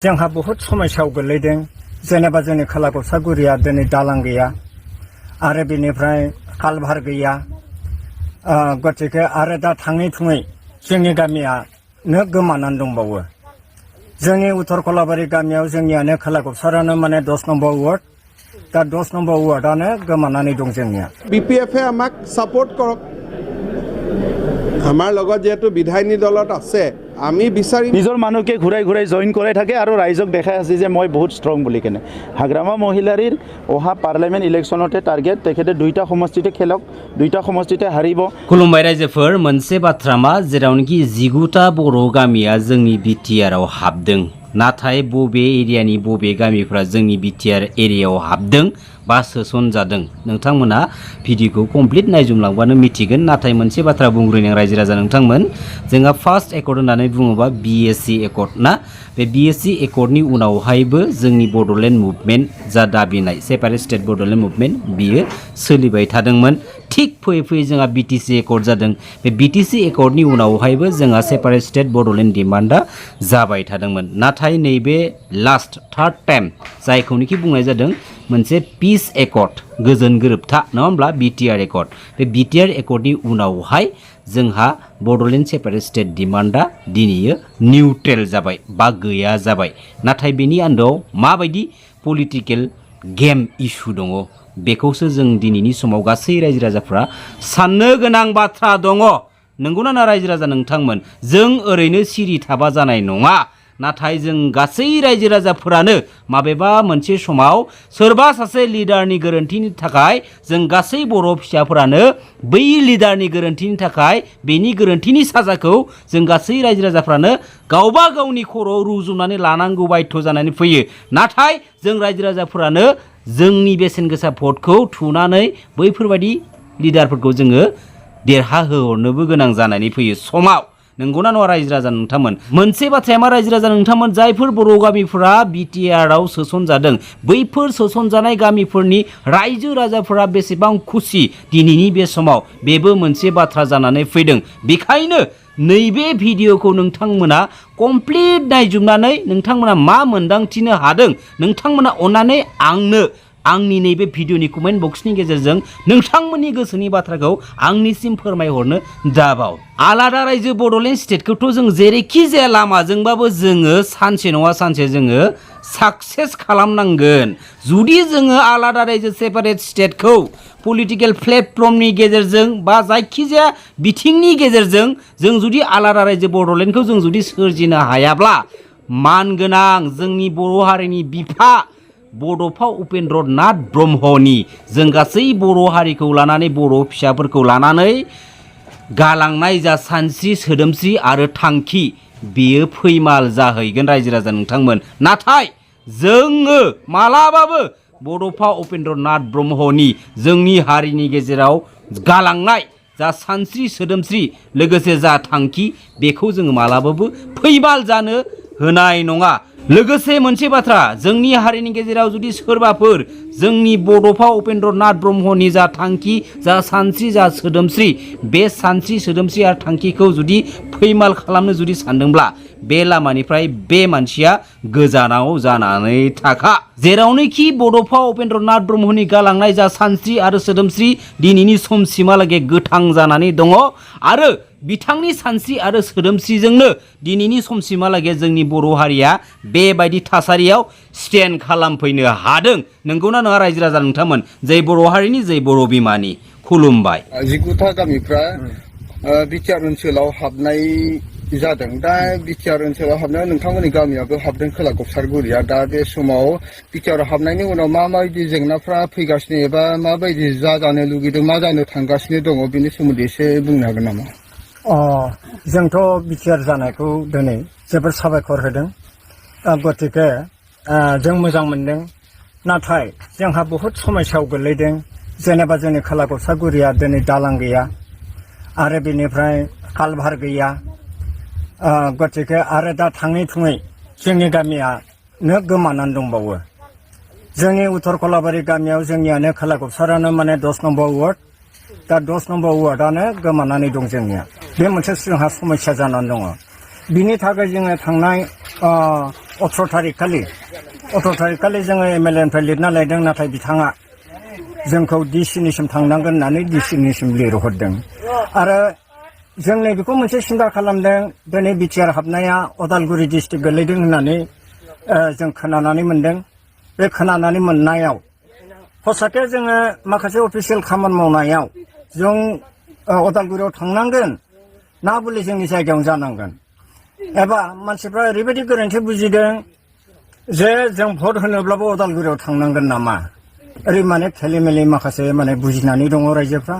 जोंहा बहुत समस्यायाव गोलैदों जेनेबा जोंनि खोला गसागुरिया दिनै दालां गैया आरो बेनिफ्राय कालभार गैया गतिके आरो दा थाङै थुङै जोंनि गामियानो गोमानानै दंबावो जोंनि उत्तर कलाबारि गामियाव जोंनियानो खोला गसारानो माने 10 নম্বৰ वार्ड दा 10 নম্বৰ वार्डआनो गोमानानै दं जोंनिया বিপিএফে আমাক সাপোর্ট করক আমাৰ লগত যেহেতু বিধায়িনী দলত আছে আমি বিচাৰিম নিজৰ মানুহকে ঘূৰাই ঘূৰাই জইন কৰাই থাকে আৰু ৰাইজক দেখাই আছে যে মই বহুত ষ্ট্ৰং বুলি কেনে হাগ্ৰামা মহিলাৰীৰ অহা পাৰ্লিয়ামেণ্ট ইলেকশ্যনতে টাৰ্গেট তেখেতে দুইটা সমষ্টিতে খেলক দুইটা সমষ্টিতে হাৰিব खुलुमबाय रायजोफोर मोनसे बाथ्रा मा जेरावनोखि 19टा बर' गामिया जोंनि BTR आव हाबदों नाथाय बबे एरियानि बबे गामिफ्रा जोंनि BTR एरियायाव हाबदों बा सोसनजादों नोंथांमोना भिडिअखौ कमप्लिट नायजुमलांबानो मिथिगोन नाथाय मोनसे बाथ्रा बुंग्रोनि रायजो राजा नोंथांमोन जोंहा फार्स्ट एकर्ड होननानै बुङोबा BSc एकर्ड ना बे BSc एकर्डनि उनावहायबो जोंनि बड'लेण्ड मुभमेन्ट जा दाबिनाय सेपारेट स्टेट बड'लेण्ड मुभमेन्ट बियो सोलिबाय थादोंमोन ठीक फैयै फैयै जोंहा BTC एकर्ड जादों बे BTC एकर्डनि उनावहायबो जोंहा सेपारेट स्टेट बड'लेण्ड डिमान्डआ जाबाय थादोंमोन नाथाय नैबे लास्ट थार्ड टाइम जायखौनोखि बुंनाय जादों मोनसे पिस एकर्ड गोजोन गोरोबथा नङा होमब्ला BTR एकर्ड बे BTR एकर्डनि उनावहाय जोंहा बड'लेण्ड सेपारेट स्टेट डिमान्डआ दिनैयो निउट्रेल जाबाय बा गैया जाबाय नाथाय बेनि आन्दोआव माबायदि पलिटिकेल गेम इशु दङ बेखौसो जों दिनैनि समाव गासै रायजो राजाफ्रा साननो गोनां बाथ्रा दङ नंगौना ना रायजो राजा नोंथांमोन जों ओरैनो सिरि थाबा जानाय नङा नाथाय जों गासै रायजो राजाफोरानो माबेबा मोनसे समाव सोरबा सासे लिडारनि गोरोन्थिनि थाखाय जों गासै बर' फिसाफोरानो बै लिडारनि गोरोन्थिनि थाखाय बेनि गोरोन्थिनि साजाखौ जों गासै रायजो राजाफ्रानो गावबा गावनि खर'आव रुजुनानै लानांगौ बाध्य जानानै फैयो नाथाय जों रायजो राजाफोरानो जोंनि बेसेन गोसा भटखौ थुनानै बैफोरबायदि लिडारफोरखौ जोङो देरहाहोहरनोबो गोनां जानानै फैयो समाव नंगौना नङा रायजो राजा नोंथांमोन मोनसे बाथ्राया मा रायजो राजा नोंथांमोन जायफोर बर' गामिफोरा BTR आव सोसनजादों बैफोर सोसनजानाय गामिफोरनि रायजो राजाफोरा बेसेबां खुसि दिनैनि बे समाव बेबो मोनसे बाथ्रा जानानै फैदों बेखायनो नैबे भिडिअखौ नोंथांमोना कमप्लिट नायजुबनानै नोंथांमोना मा मोनदांथिनो हादों नोंथांमोना अननानै आंनो आंनि नैबे भिडिअनि कमेन्ट बक्सनि गेजेरजों नोंथांमोननि गोसोनि बाथ्राखौ आंनिसिम फोरमायहरनो दाबाव आलादा रायजो बड'लेण्ड स्टेटखौथ' जों जेरैखि जाया लामाजोंबाबो जोङो सानसे नङा सानसे जोङो साक्सेस खालामनांगोन जुदि जोङो आलादा रायजो सेपारेट स्टेटखौ पलिटिकेल प्लेटफर्मनि गेजेरजों बा जायखिजाया बिथिंनि गेजेरजों जों जुदि आलादा रायजो बड'लेण्डखौ जों जुदि सोरजिनो हायाब्ला मानगोनां जोंनि बर' हारिनि बिफा बड'फा उपेन्द्र नाथ ब्रह्मनि जों गासै बर' हारिखौ लानानै बर' फिसाफोरखौ लानानै गालांनाय जा सानस्रि सोदोमस्रि आरो थांखि बेयो फैमाल जाहैगोन रायजो राजा नोंथांमोन नाथाय जोङो मालाबाबो बड'फा उपेन्द्र नाथ ब्रह्मनि जोंनि हारिनि गेजेराव गालांनाय जा सानस्रि सोदोमस्रि लोगोसे जा थांखि बेखौ जोङो मालाबाबो फैमाल जानो होनाय नङा लोगोसे मोनसे बाथ्रा जोंनि हारिनि गेजेराव जुदि सोरबाफोर जोंनि बड'फा उपेन्द्र नाथ ब्रह्मनि जा थांखि जा सानस्रि जा सोदोमस्रि बे सानस्रि सोदोमस्रि आरो थांखिखौ जुदि फैमाल खालामनो जुदि सानदोंब्ला बे लामानिफ्राय बे मानसिया गोजानाव जानानै थाखा जेरावनोखि बड'फा उपेन्द्र नाथ ब्रह्मनि गालांनाय जा सानस्रि आरो सोदोमस्रि दिनैनि समसिमहालागै गोथां जानानै दङ आरो बिथांनि सानस्रि आरो सोदोमस्रिजोंनो दिनैनि समसिमहालागै जोंनि बर' हारिया बेबायदि थासारियाव स्टेन्ड खालामफैनो हादों नंगौना नङा रायजो राजा नोंथांमोन जै बर' हारिनि जै बर' बिमानि खुलुमबाय 19टा गामिफ्रा BTR ओनसोलाव हाबनाय जादों दा BTR ओनसोलाव हाबनायाव नोंथांमोननि गामियाबो हाबदों खोला गसारगुरिया दा बे समाव BTR हाबनायनि उनाव माबायदि जेंनाफ्रा फैगासिनो एबा माबायदि जाजानो लुगैदों मा जानो थांगासिनो दङ बेनि सोमोन्दै एसे बुंनो हागोन नामा जोंथ' BTR जानायखौ दिनै जोबोर साबायखर होदों गतिके जों मोजां मोनदों नाथाय जोंहा बहुत समस्यायाव गोलैदों जेनेबा जोंनि खोला गसागुरिया दिनै दालां गैया आरो बेनिफ्राय कालभार गैया गतिके आरो दा थाङै थुङै जोंनि गामियानो गोमानानै दंबावो जोंनि उत्तर कलाबारि गामियाव जोंनियानो खोला गसारानो माने 10 নম্বৰ वार्ड दा 10 নম্বৰ वार्डआनो गोमानानै दं जोंनिया बे मोनसे जोंहा समस्या जानानै दङ बिनि थाखाय जोङो थांनाय 18 थारिख खालि जोङो MLA निफ्राय लिरना लायदों नाथाय बिथाङा जोंखौ DCनिसिम थांनांगोन होननानै DCनिसिम लिरहरदों आरो जों नैबेखौ मोनसे सिन्था खालामदों दिनै BTR हाबनाया उदालगुरि डिस्ट्रिक्ट गोलैदों होननानै जों खोनानानै मोनदों बे खोनानानै मोननायाव हसाके जोङो माखासे अफिसियेल खामानि मावनायाव जों उदालगुरियाव थांनांगोन ना बले जोंनि जायगायावनो जानांगोन एबा मानसिफ्रा ओरैबायदि गोरोन्थि बुजिदों जे जों भट होनोब्लाबो उदालगुरियाव थांनांगोन नामा ओरै माने खेलिमेलि माखासे माने बुजिनानै दङ रायजोफ्रा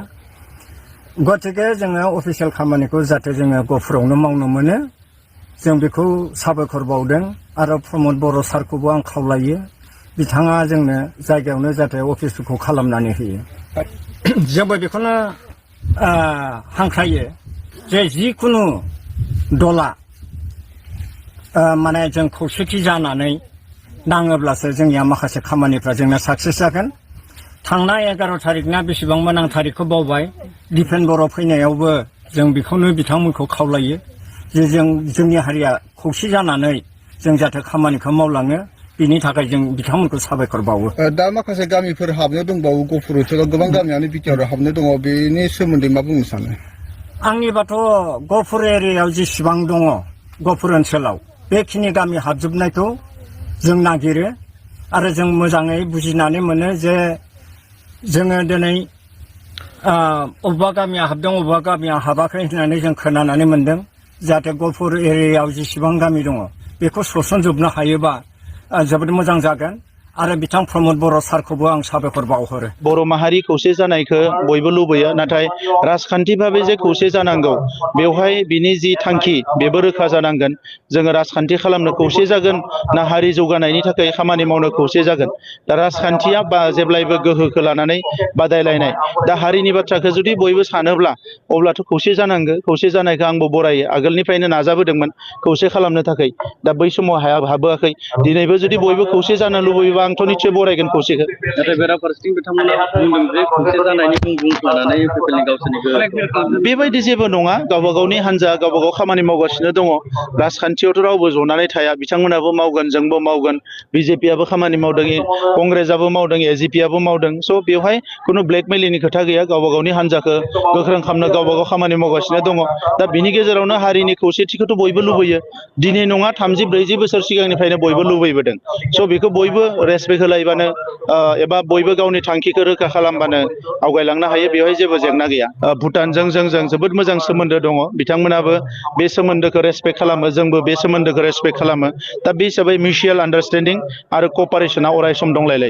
गतिके जोङो अफिसियेल खामानिखौ जाहाथे जोङो गहपुरावनो मावनो मोनो जों बेखौ साबायखर बावदों आरो प्रमद बर' सारखौबो आं खावलायो बिथाङा जोंनो जायगायावनो जाहाथे अफिसफोरखौ खालामनानै होयो जोंबो बेखौनो हांख्रायो जे जिखुनु दला माने जों खौसेथि जानानै नाङोब्लासो जोंनिया माखासे खामानिफ्रा जोंना साक्सेस जागोन थांनाय 11 थारिखना बेसेबांबा आं थारिखखौ बावबाय डिफेन्बराव फैनायावबो जों बेखौनो बिथांमोनखौ खावलायो जे जोंनि हारिया खौसे जानानै जों जाहाथे खामानिखौ मावलाङो बिनि थाखाय जों बिथांमोनखौ साबायखर बावो दा माखासे गामिफोर हाबनो दंबावो गहपुर ओनसोलाव गोबां गामियानो BTR हाबनो दङ बेनि सोमोन्दै मा बुंनो सानो आंनिबाथ' गहपुर एरियायाव जेसेबां दङ गहपुर ओनसोलाव बेखिनि गामि हाबजोबनायखौ जों नागिरो आरो जों मोजाङै बुजिनानै मोनो जे जोङो दिनै अबेबा गामिया हाबदों अबेबा गामिया हाबाखै होननानै जों खोनानानै मोनदों जाहाथे गहपुर एरियायाव जेसेबां गामि दङ बेखौ सोसनजोबनो हायोबा जोबोद मोजां जागोन आरो बिथां प्रमद बर' सारखौबो आं साबायखर बावहरो बर' माहारि खौसे जानायखौ बयबो लुबैयो नाथाय राजखान्थि भाबै जे खौसे जानांगौ बेवहाय बिनि जि थांखि बेबो रोखा जानांगोन जोङो राजखान्थि खालामनो खौसे जागोन ना हारि जौगानायनि थाखाय खामानि मावनो खौसे जागोन दा राजखान्थिया जेब्लायबो गोहोखौ लानानै बादायलायनाय दा हारिनि बाथ्राखौ जुदि बयबो सानोब्ला अब्लाथ' खौसे जानांगौ खौसे जानायखौ आंबो बरायो आगोलनिफ्रायनो नाजाबोदोंमोन खौसे खालामनो थाखाय दा बै समाव हाबोआखै दिनैबो जुदि बयबो खौसे जानो लुबैयोबा आंथ' निस्सय बरायगोन खौसेखौ नाथाय बेराफारसेथिं बिथांमोना बुंदों जे खौसे जानायनि मुं लानानै फैफिलि गावसोरनि बेबायदि जेबो नङा गावबा गावनि हान्जा गावबा गाव खामानि मावगासिनो दङ राजखान्थियावथ' रावबो जनानै थाया बिथांमोनाबो मावगोन जोंबो मावगोन BJPआबो खामानि मावदों कंग्रेसआबो मावदों AGPआबो मावदों स' बेवहाय खुनु ब्लेकमेलिंनि खोथा गैया गावबा गावनि हान्जाखौ गोख्रों खालामनो गावबा गाव खामानि मावगासिनो दङ दा बिनि गेजेरावनो हारिनि खौसेथिखौथ' बयबो लुबैयो दिनै नङा 30-40 बोसोर सिगांनिफ्रायनो बयबो लुबैबोदों स' बेखौ बयबो रेसपेक्ट होलायबानो एबा बयबो गावनि थांखिखौ रोखा खालामबानो आवगायलांनो हायो बेवहाय जेबो जेंना गैया भुटानजों जोंजों जोबोद मोजां सोमोन्दो दङ बिथांमोनाबो बे सोमोन्दोखौ रेसपेक्ट खालामो जोंबो बे सोमोन्दोखौ रेसपेक्ट खालामो दा बे हिसाबै मिउचुवेल आन्डारस्टेन्डिं आरो कपारेसना अराय सम दंलायलायो